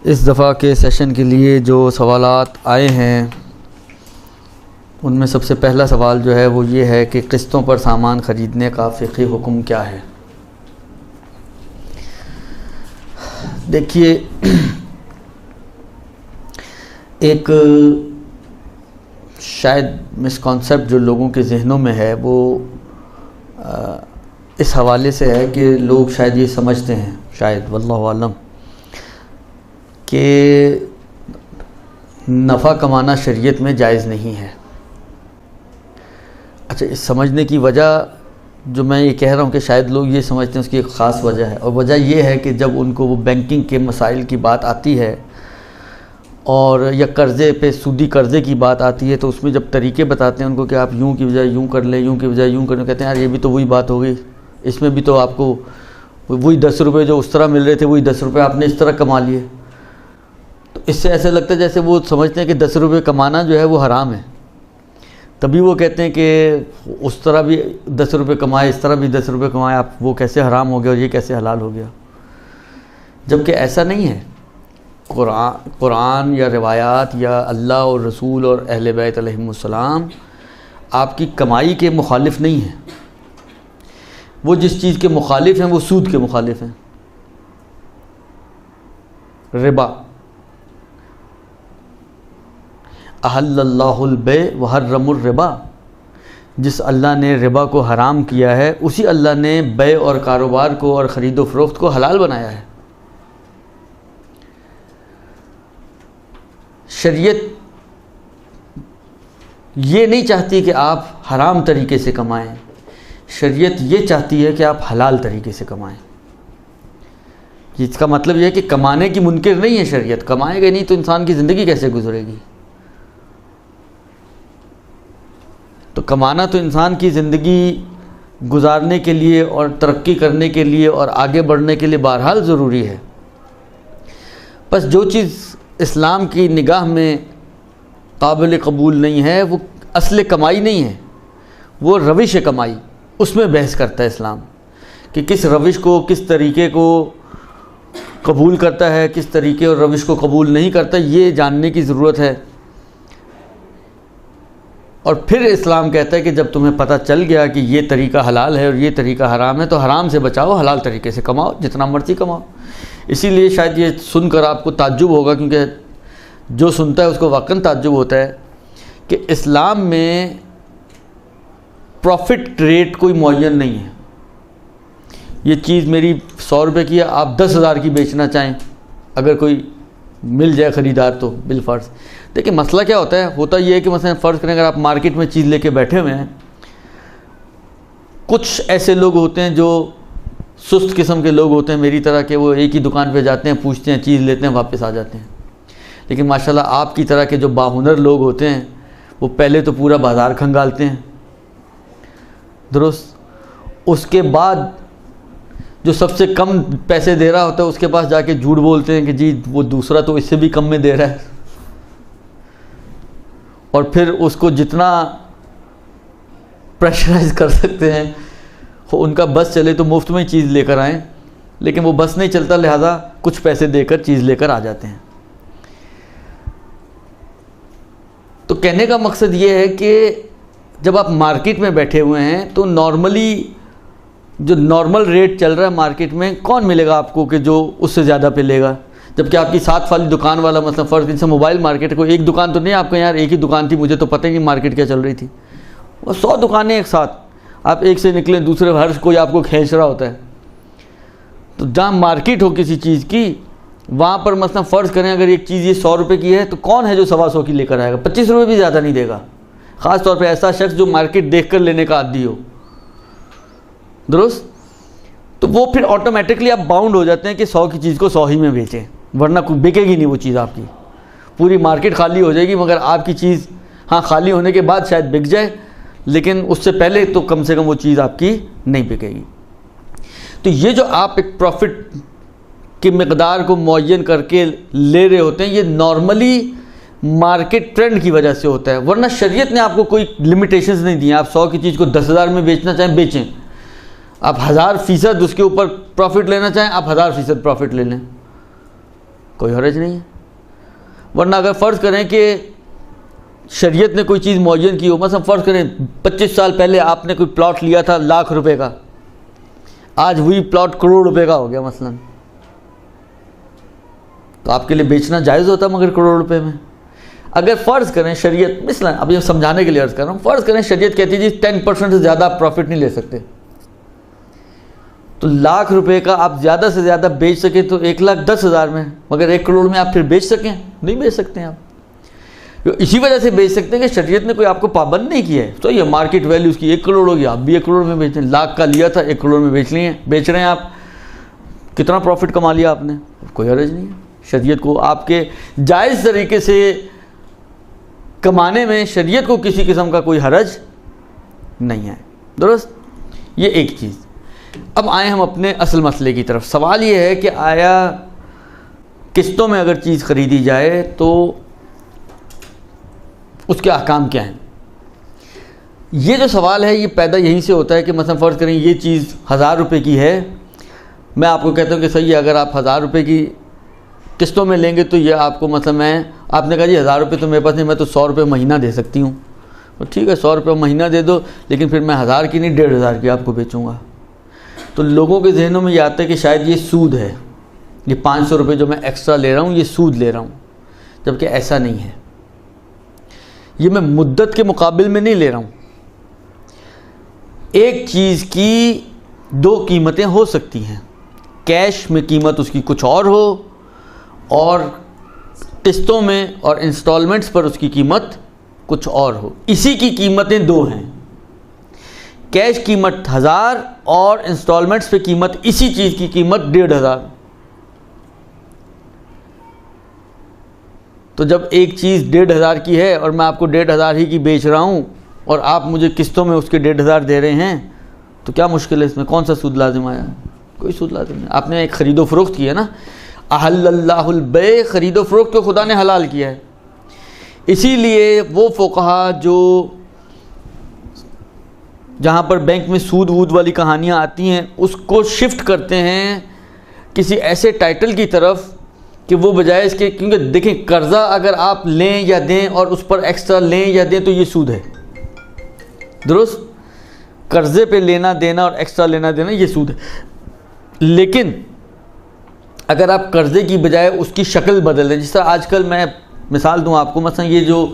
اس دفعہ کے سیشن کے لیے جو سوالات آئے ہیں ان میں سب سے پہلا سوال جو ہے وہ یہ ہے کہ قسطوں پر سامان خریدنے کا فقہی حکم کیا ہے؟ دیکھیے، ایک شاید مسکانسیپٹ جو لوگوں کے ذہنوں میں ہے وہ اس حوالے سے ہے کہ لوگ شاید یہ سمجھتے ہیں، شاید واللہ عالم، کہ نفع کمانا شریعت میں جائز نہیں ہے۔ اچھا، اس سمجھنے کی وجہ جو میں یہ کہہ رہا ہوں کہ شاید لوگ یہ سمجھتے ہیں اس کی ایک خاص وجہ ہے، اور وجہ یہ ہے کہ جب ان کو وہ بینکنگ کے مسائل کی بات آتی ہے اور یا قرضے پہ سودی قرضے کی بات آتی ہے تو اس میں جب طریقے بتاتے ہیں ان کو کہ آپ یوں کی بجائے یوں کر لیں، یوں کی بجائے یوں کر لیں، کہتے ہیں یار یہ بھی تو وہی بات ہو گئی، اس میں بھی تو آپ کو وہی 10 روپے جو اس طرح مل رہے تھے وہی 10 روپے آپ نے اس طرح کما لیے۔ تو اس سے ایسا لگتا ہے جیسے وہ سمجھتے ہیں کہ 10 روپے کمانا جو ہے وہ حرام ہے، تبھی وہ کہتے ہیں کہ اس طرح بھی 10 روپے کمائے، اس طرح بھی 10 روپے کمائے، آپ وہ کیسے حرام ہو گیا اور یہ کیسے حلال ہو گیا؟ جبکہ ایسا نہیں ہے۔ قرآن یا روایات یا اللہ اور رسول اور اہل بیت علیہم السلام آپ کی کمائی کے مخالف نہیں ہیں، وہ جس چیز کے مخالف ہیں وہ سود کے مخالف ہیں۔ ربا، احل اللہ البیع وحرم الربا، جس اللہ نے ربا کو حرام کیا ہے اسی اللہ نے بیع اور کاروبار کو اور خرید و فروخت کو حلال بنایا ہے۔ شریعت یہ نہیں چاہتی کہ آپ حرام طریقے سے کمائیں، شریعت یہ چاہتی ہے کہ آپ حلال طریقے سے کمائیں۔ اس کا مطلب یہ ہے کہ کمانے کی منکر نہیں ہے شریعت، کمائے گا نہیں تو انسان کی زندگی کیسے گزرے گی؟ تو کمانا تو انسان کی زندگی گزارنے کے لیے اور ترقی کرنے کے لیے اور آگے بڑھنے کے لیے بہرحال ضروری ہے۔ بس جو چیز اسلام کی نگاہ میں قابل قبول نہیں ہے وہ اصل کمائی نہیں ہے، وہ روش کمائی، اس میں بحث کرتا ہے اسلام کہ کس روش کو، کس طریقے کو قبول کرتا ہے، کس طریقے اور روش کو قبول نہیں کرتا، یہ جاننے کی ضرورت ہے۔ اور پھر اسلام کہتا ہے کہ جب تمہیں پتہ چل گیا کہ یہ طریقہ حلال ہے اور یہ طریقہ حرام ہے تو حرام سے بچاؤ، حلال طریقے سے کماؤ، جتنا مرضی کماؤ۔ اسی لیے شاید یہ سن کر آپ کو تعجب ہوگا، کیونکہ جو سنتا ہے اس کو واقعاً تعجب ہوتا ہے کہ اسلام میں پروفٹ ریٹ کوئی معین نہیں ہے۔ یہ چیز میری 100 روپے کی ہے، آپ 10,000 کی بیچنا چاہیں، اگر کوئی مل جائے خریدار تو بالفرض۔ دیکھیں مسئلہ کیا ہوتا یہ ہے کہ مثلا فرض کریں اگر آپ مارکیٹ میں چیز لے کے بیٹھے ہوئے ہیں، کچھ ایسے لوگ ہوتے ہیں جو سست قسم کے لوگ ہوتے ہیں میری طرح، کہ وہ ایک ہی دکان پہ جاتے ہیں، پوچھتے ہیں، چیز لیتے ہیں، واپس آ جاتے ہیں۔ لیکن ماشاءاللہ آپ کی طرح کے جو باہنر لوگ ہوتے ہیں وہ پہلے تو پورا بازار کھنگالتے ہیں، درست، اس کے بعد جو سب سے کم پیسے دے رہا ہوتا ہے اس کے پاس جا کے جھوٹ بولتے ہیں کہ جی وہ دوسرا تو اس سے بھی کم میں دے رہا ہے، اور پھر اس کو جتنا پریشرائز کر سکتے ہیں، ان کا بس چلے تو مفت میں چیز لے کر آئیں، لیکن وہ بس نہیں چلتا لہذا کچھ پیسے دے کر چیز لے کر آ جاتے ہیں۔ تو کہنے کا مقصد یہ ہے کہ جب آپ مارکیٹ میں بیٹھے ہوئے ہیں تو نارملی جو نارمل ریٹ چل رہا ہے مارکیٹ میں، کون ملے گا آپ کو کہ جو اس سے زیادہ پہ لے گا؟ جبکہ آپ کی ساتھ والی دکان والا، مثلا فرض سے موبائل مارکیٹ کو ایک دکان تو نہیں، آپ کو یار ایک ہی دکان تھی، مجھے تو پتہ ہی نہیں مارکیٹ کیا چل رہی تھی، وہ 100 دکانیں ایک ساتھ، آپ ایک سے نکلیں دوسرے ہر کوئی آپ کو کھینچ رہا ہوتا ہے۔ تو جہاں مارکیٹ ہو کسی چیز کی وہاں پر مثلا فرض کریں اگر ایک چیز یہ 100 روپے کی ہے تو کون ہے جو 125 کی لے کر آئے گا؟ 25 روپے بھی زیادہ نہیں دے گا، خاص طور پہ ایسا شخص جو مارکیٹ دیکھ کر لینے کا عادی ہو، درست؟ تو وہ پھر آٹومیٹکلی آپ باؤنڈ ہو جاتے ہیں کہ 100 کی چیز کو 100 ہی میں بیچیں، ورنہ کوئی بکے گی نہیں وہ چیز آپ کی، پوری مارکیٹ خالی ہو جائے گی، مگر آپ کی چیز ہاں خالی ہونے کے بعد شاید بک جائے، لیکن اس سے پہلے تو کم سے کم وہ چیز آپ کی نہیں بکے گی۔ تو یہ جو آپ ایک پروفٹ کی مقدار کو معین کر کے لے رہے ہوتے ہیں یہ نارملی مارکیٹ ٹرینڈ کی وجہ سے ہوتا ہے، ورنہ شریعت نے آپ کو کوئی لمیٹیشنز نہیں دی ہیں۔ آپ 100 کی چیز کو 10,000 میں بیچنا چاہیں بیچیں، آپ 1000% اس کے اوپر پروفٹ لینا چاہیں آپ 1000% پروفٹ لے لیں، کوئی حرج نہیں ہے. ورنہ اگر فرض کریں کہ شریعت نے کوئی چیز معین کی ہو، مثلا فرض کریں 25 سال پہلے آپ نے کوئی پلاٹ لیا تھا ₹1,00,000 کا، آج وہی پلاٹ کروڑ روپے کا ہو گیا مثلا، تو آپ کے لیے بیچنا جائز ہوتا مگر کروڑ روپے میں. اگر فرض کریں شریعت، مثلا اب یہ سمجھانے کے لیے عرض کر رہا ہوں، فرض کریں شریعت کہتی ہے جی 10% سے زیادہ آپ پروفٹ نہیں لے سکتے، تو ₹1,00,000 کا آپ زیادہ سے زیادہ بیچ سکیں تو 1,10,000 میں، مگر 1 کروڑ میں آپ پھر بیچ سکیں؟ نہیں بیچ سکتے ہیں آپ. اسی وجہ سے بیچ سکتے ہیں کہ شریعت نے کوئی آپ کو پابند نہیں کیا ہے. تو یہ مارکیٹ ویلیو اس کی 1 کروڑ ہوگی، آپ بھی 1 کروڑ میں بیچیں. $1,00,000 کا لیا تھا 1 کروڑ میں بیچ رہے ہیں آپ، کتنا پروفٹ کما لیا آپ نے؟ کوئی حرج نہیں ہے. شریعت کو آپ کے جائز طریقے سے کمانے میں شریعت کو کسی قسم کا کوئی حرج نہیں ہے. درست؟ یہ ایک چیز. اب آئیں ہم اپنے اصل مسئلے کی طرف. سوال یہ ہے کہ آیا قسطوں میں اگر چیز خریدی جائے تو اس کے احکام کیا ہیں؟ یہ جو سوال ہے یہ پیدا یہیں سے ہوتا ہے کہ مثلا فرض کریں یہ چیز ₹1,000 کی ہے، میں آپ کو کہتا ہوں کہ صحیح ہے اگر آپ ₹1,000 کی قسطوں میں لیں گے تو یہ آپ کو مثلا آپ نے کہا جی ₹1,000 تو میرے پاس نہیں، میں تو ₹100 مہینہ دے سکتی ہوں. تو ٹھیک ہے ₹100 مہینہ دے دو، لیکن پھر میں 1,000 کی نہیں 1,500 کی آپ کو بیچوں گا. تو لوگوں کے ذہنوں میں یہ آتا ہے کہ شاید یہ سود ہے، یہ ₹500 جو میں ایکسٹرا لے رہا ہوں یہ سود لے رہا ہوں، جبکہ ایسا نہیں ہے. یہ میں مدت کے مقابل میں نہیں لے رہا ہوں. ایک چیز کی 2 قیمتیں ہو سکتی ہیں، کیش میں قیمت اس کی کچھ اور ہو اور قسطوں میں اور انسٹالمنٹس پر اس کی قیمت کچھ اور ہو. اسی کی قیمتیں 2 ہیں، کیش قیمت 1,000 اور انسٹالمنٹس پہ قیمت اسی چیز کی قیمت 1,500. تو جب ایک چیز 1,500 کی ہے اور میں آپ کو 1,500 ہی کی بیچ رہا ہوں اور آپ مجھے قسطوں میں اس کے 1,500 دے رہے ہیں، تو کیا مشکل ہے اس میں؟ کون سا سود لازم آیا؟ کوئی سود لازم نہیں. آپ نے ایک خرید و فروخت کی ہے نا، احل اللہ البیع، خرید و فروخت کو خدا نے حلال کیا ہے. اسی لیے وہ فقہا جو جہاں پر بینک میں سود وود والی کہانیاں آتی ہیں اس کو شفٹ کرتے ہیں کسی ایسے ٹائٹل کی طرف کہ وہ بجائے اس کے، کیونکہ دیکھیں قرضہ اگر آپ لیں یا دیں اور اس پر ایکسٹرا لیں یا دیں تو یہ سود ہے. درست؟ قرضے پہ لینا دینا اور ایکسٹرا لینا دینا یہ سود ہے. لیکن اگر آپ قرضے کی بجائے اس کی شکل بدل دیں، جس طرح آج کل میں مثال دوں آپ کو، مثلا یہ جو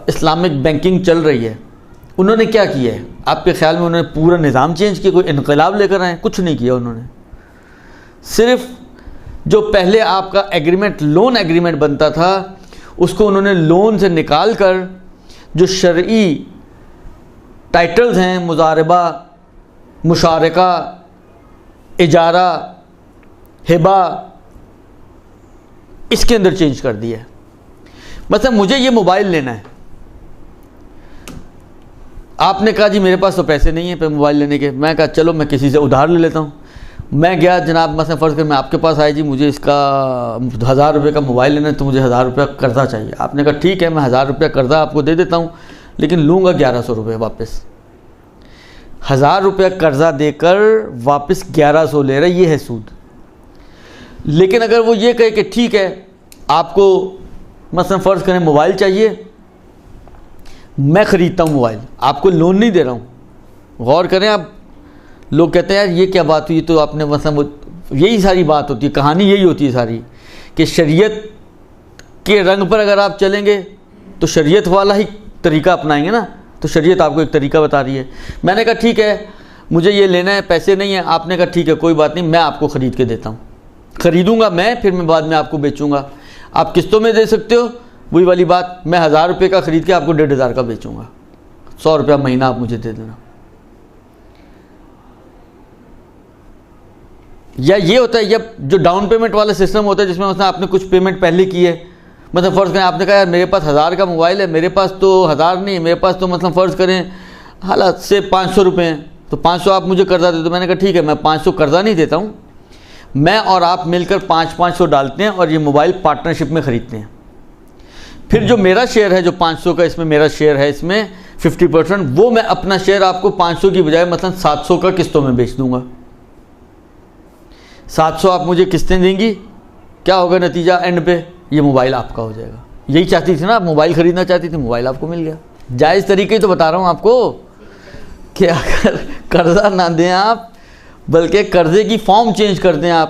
اسلامک بینکنگ چل رہی ہے، انہوں نے کیا کیا ہے؟ آپ کے خیال میں انہوں نے پورا نظام چینج کیا، کوئی انقلاب لے کر آئے؟ کچھ نہیں کیا انہوں نے. صرف جو پہلے آپ کا ایگریمنٹ، لون ایگریمنٹ بنتا تھا، اس کو انہوں نے لون سے نکال کر جو شرعی ٹائٹلز ہیں، مضاربہ، مشارکہ، اجارہ، ہبہ، اس کے اندر چینج کر دیا ہے. مثلا مجھے یہ موبائل لینا ہے، آپ نے کہا جی میرے پاس تو پیسے نہیں ہیں پہ موبائل لینے کے. میں کہا چلو میں کسی سے ادھار لے لیتا ہوں. میں گیا جناب، مثلا فرض کر میں آپ کے پاس آیا، جی مجھے اس کا ₹1,000 کا موبائل لینا ہے تو مجھے ₹1,000 قرضہ چاہیے. آپ نے کہا ٹھیک ہے میں ₹1,000 قرضہ آپ کو دے دیتا ہوں، لیکن لوں گا ₹1,100 واپس. ₹1,000 قرضہ دے کر واپس 1,100 لے رہا ہے، یہ ہے سود. لیکن اگر وہ یہ کہے کہ ٹھیک ہے آپ کو مثلا فرض کریں موبائل چاہیے، میں خریدتا ہوں موبائل، آپ کو لون نہیں دے رہا ہوں. غور کریں آپ، لوگ کہتے ہیں یار یہ کیا بات ہوئی، تو آپ نے مثلا یہی ساری بات ہوتی ہے، کہانی یہی ہوتی ہے ساری، کہ شریعت کے رنگ پر اگر آپ چلیں گے تو شریعت والا ہی طریقہ اپنائیں گے نا. تو شریعت آپ کو ایک طریقہ بتا رہی ہے. میں نے کہا ٹھیک ہے مجھے یہ لینا ہے، پیسے نہیں ہیں. آپ نے کہا ٹھیک ہے کوئی بات نہیں، میں آپ کو خرید کے دیتا ہوں، خریدوں گا میں، پھر میں بعد میں آپ کو بیچوں گا. آپ قسطوں میں دے سکتے ہو، وہی والی بات، میں ₹1,000 کا خرید کے آپ کو 1,500 کا بیچوں گا، ₹100 مہینہ آپ مجھے دے دینا. یا یہ ہوتا ہے یا جو ڈاؤن پیمنٹ والا سسٹم ہوتا ہے، جس میں مثلا آپ نے کچھ پیمنٹ پہلے کی ہے. مثلا فرض کریں آپ نے کہا یار میرے پاس 1,000 کا موبائل ہے، میرے پاس تو 1,000 نہیں ہے، میرے پاس تو مثلا فرض کریں حالات سے ₹500 ہیں، تو 500 آپ مجھے قرضہ دے دو. میں نے کہا ٹھیک ہے میں 500 قرضہ نہیں دیتا ہوں، میں اور آپ مل کر 500 ڈالتے ہیں اور یہ موبائل پارٹنرشپ میں خریدتے ہیں. پھر جو میرا شیئر ہے جو 500 کا، اس میں میرا شیئر ہے، اس میں 50%، وہ میں اپنا شیئر آپ کو 500 کی بجائے مثلا 700 کا قسطوں میں بیچ دوں گا. 700 آپ مجھے قسطیں دیں گی، کیا ہوگا نتیجہ اینڈ پہ؟ یہ موبائل آپ کا ہو جائے گا. یہی چاہتی تھی نا آپ، موبائل خریدنا چاہتی تھی، موبائل آپ کو مل گیا. جائز طریقے تو بتا رہا ہوں آپ کو کہ اگر قرضہ نہ دیں آپ، بلکہ قرضے کی فارم چینج کر دیں آپ،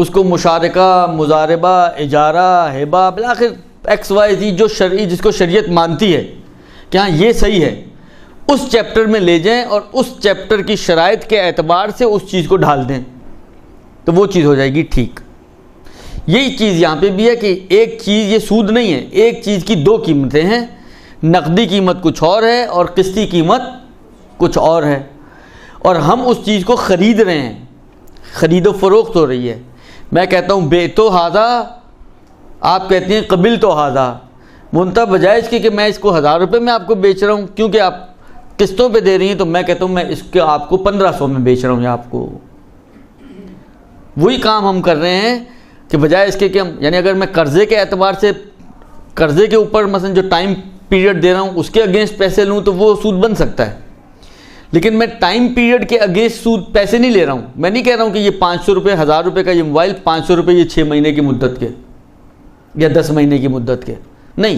اس کو مشارکہ، مضاربہ، اجارہ، ہبہ، بالآخر ایکس وائی زی جو شرعی، جس کو شریعت مانتی ہے کہ ہاں یہ صحیح ہے، اس چیپٹر میں لے جائیں اور اس چیپٹر کی شرائط کے اعتبار سے اس چیز کو ڈھال دیں، تو وہ چیز ہو جائے گی ٹھیک. یہی چیز یہاں پہ بھی ہے کہ ایک چیز، یہ سود نہیں ہے، ایک چیز کی دو قیمتیں ہیں، نقدی قیمت کچھ اور ہے اور قسطی قیمت کچھ اور ہے، اور ہم اس چیز کو خرید رہے ہیں، خرید و فروخت ہو رہی ہے. میں کہتا ہوں بے تو ہاذا، آپ کہتے ہیں قبل تو ہاذا، منتہا بجائے اس کے کہ میں اس کو 1000 روپے میں آپ کو بیچ رہا ہوں کیونکہ آپ قسطوں پہ دے رہی ہیں، تو میں کہتا ہوں میں اس کے آپ کو 1500 میں بیچ رہا ہوں. یا آپ کو وہی کام ہم کر رہے ہیں کہ بجائے اس کے کہ ہم، یعنی اگر میں قرضے کے اعتبار سے، قرضے کے اوپر مثلا جو ٹائم پیریڈ دے رہا ہوں اس کے اگینسٹ پیسے لوں تو وہ سود بن سکتا ہے، لیکن میں ٹائم پیریڈ کے اگینسٹ سود پیسے نہیں لے رہا ہوں. میں نہیں کہہ رہا ہوں کہ یہ 500 روپے، 1000 روپے کا یہ موبائل، 500 روپے یہ 6 مہینے کی مدت کے یا 10 مہینے کی مدت کے، نہیں،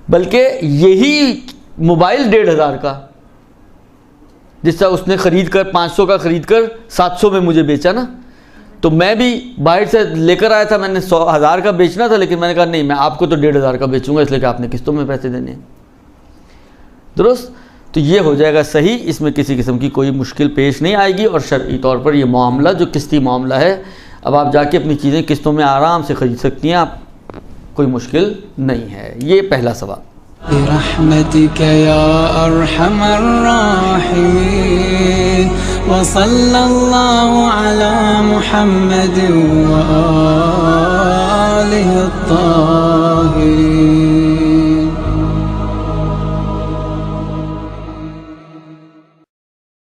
بلکہ یہی موبائل 1500 کا، جس طرح اس نے خرید کر 500 کا خرید کر 700 میں مجھے بیچا نا، تو میں بھی باہر سے لے کر آیا تھا، میں نے 1000 کا بیچنا تھا، لیکن میں نے کہا نہیں، میں آپ کو تو 1500 کا بیچوں گا، اس لیے کہ آپ نے قسطوں میں پیسے دینے ہیں. درست؟ تو یہ ہو جائے گا صحیح، اس میں کسی قسم کی کوئی مشکل پیش نہیں آئے گی. اور شرعی طور پر یہ معاملہ جو قسطی معاملہ ہے، اب آپ جا کے اپنی چیزیں قسطوں میں آرام سے خرید سکتی ہیں، آپ کوئی مشکل نہیں ہے. یہ پہلا سوال. برحمتك يا أرحم الراحمين وصلى الله على محمد وآله الطاهرين.